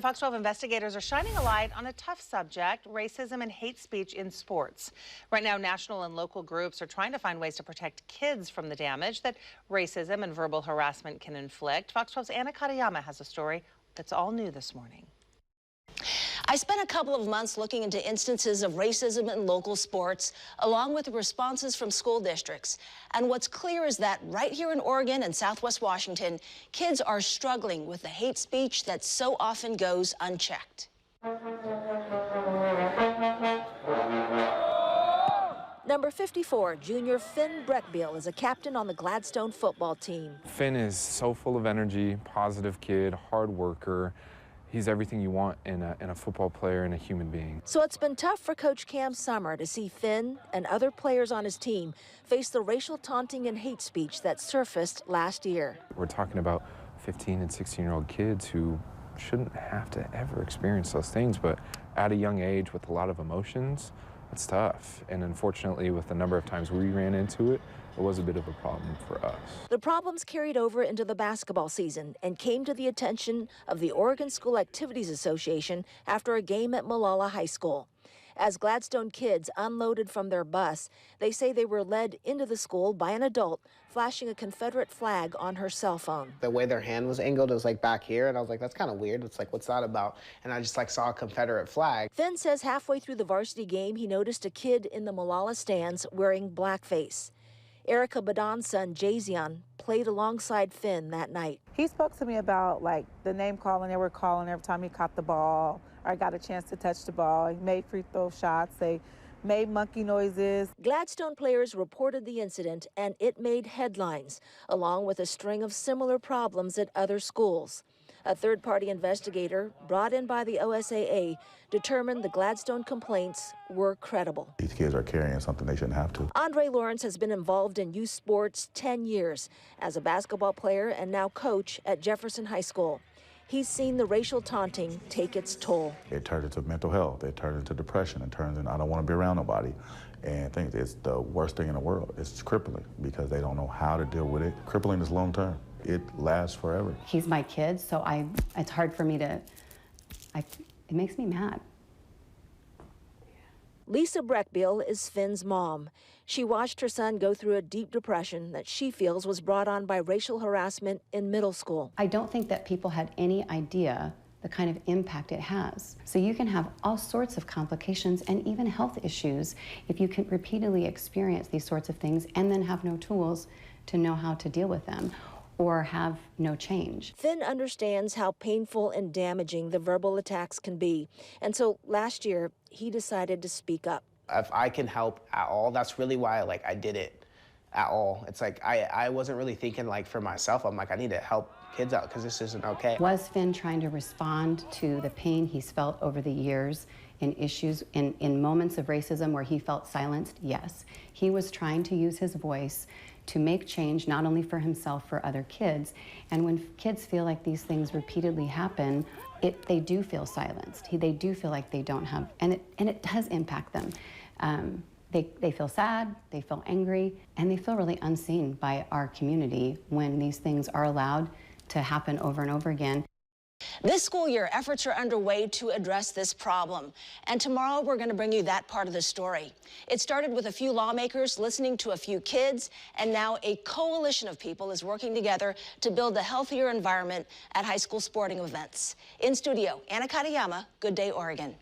Fox 12 investigators are shining a light on a tough subject, racism and hate speech in sports. Right now, national and local groups are trying to find ways to protect kids from the damage that racism and verbal harassment can inflict. Fox 12's Anna Katayama has a story that's all new this morning. I spent a couple of months looking into instances of racism in local sports, along with the responses from school districts. And what's clear is that right here in Oregon and Southwest Washington, kids are struggling with the hate speech that so often goes unchecked. Number 54, junior Finn Breckbiel is a captain on the Gladstone football team. Finn is so full of energy, positive kid, hard worker. He's everything you want in a football player and a human being. So it's been tough for Coach Cam Summer to see Finn and other players on his team face the racial taunting and hate speech that surfaced last year. We're talking about 15 and 16-year-old kids who shouldn't have to ever experience those things, but at a young age with a lot of emotions, it's tough. And unfortunately, with the number of times we ran into it, it was a bit of a problem for us. The problems carried over into the basketball season and came to the attention of the Oregon School Activities Association after a game at Molalla High School. As Gladstone kids unloaded from their bus, they say they were led into the school by an adult flashing a Confederate flag on her cell phone. The way their hand was angled, it was like back here, and I was like, that's kind of weird. It's like, what's that about? And I just like saw a Confederate flag. Finn says halfway through the varsity game, he noticed a kid in the Molalla stands wearing blackface. Erica Badon's son, Jazion, played alongside Finn that night. He spoke to me about like the name calling they were calling every time he caught the ball or got a chance to touch the ball. He made free throw shots. They made monkey noises. Gladstone players reported the incident and it made headlines, along with a string of similar problems at other schools. A third-party investigator brought in by the OSAA determined the Gladstone complaints were credible. These kids are carrying something they shouldn't have to. Andre Lawrence has been involved in youth sports 10 years as a basketball player and now coach at Jefferson High School. He's seen the racial taunting take its toll. It turns into mental health. It turns into depression. It turns into I don't want to be around nobody. And I think it's the worst thing in the world. It's crippling because they don't know how to deal with it. Crippling is long term. It lasts forever. He's my kid, so it's hard for me to, it makes me mad. Lisa Breckbiel is Finn's mom. She watched her son go through a deep depression that she feels was brought on by racial harassment in middle school. I don't think that people had any idea the kind of impact it has. So you can have all sorts of complications and even health issues if you can repeatedly experience these sorts of things and then have no tools to know how to deal with them or have no change. Finn understands how painful and damaging the verbal attacks can be. And so last year, he decided to speak up. If I can help at all, that's really why I did it at all. It's like I wasn't really thinking like for myself. I'm like, I need to help kids out because this isn't okay. Was Finn trying to respond to the pain he's felt over the years in issues, in moments of racism where he felt silenced? Yes. He was trying to use his voice to make change, not only for himself, for other kids. And when kids feel like these things repeatedly happen, they do feel silenced. They do feel like they don't have, and it does impact them. They feel sad, they feel angry, and they feel really unseen by our community when these things are allowed to happen over and over again. This school year, efforts are underway to address this problem. And tomorrow, we're going to bring you that part of the story. It started with a few lawmakers listening to a few kids, and now a coalition of people is working together to build a healthier environment at high school sporting events. In studio, Anna Katayama, Good Day, Oregon.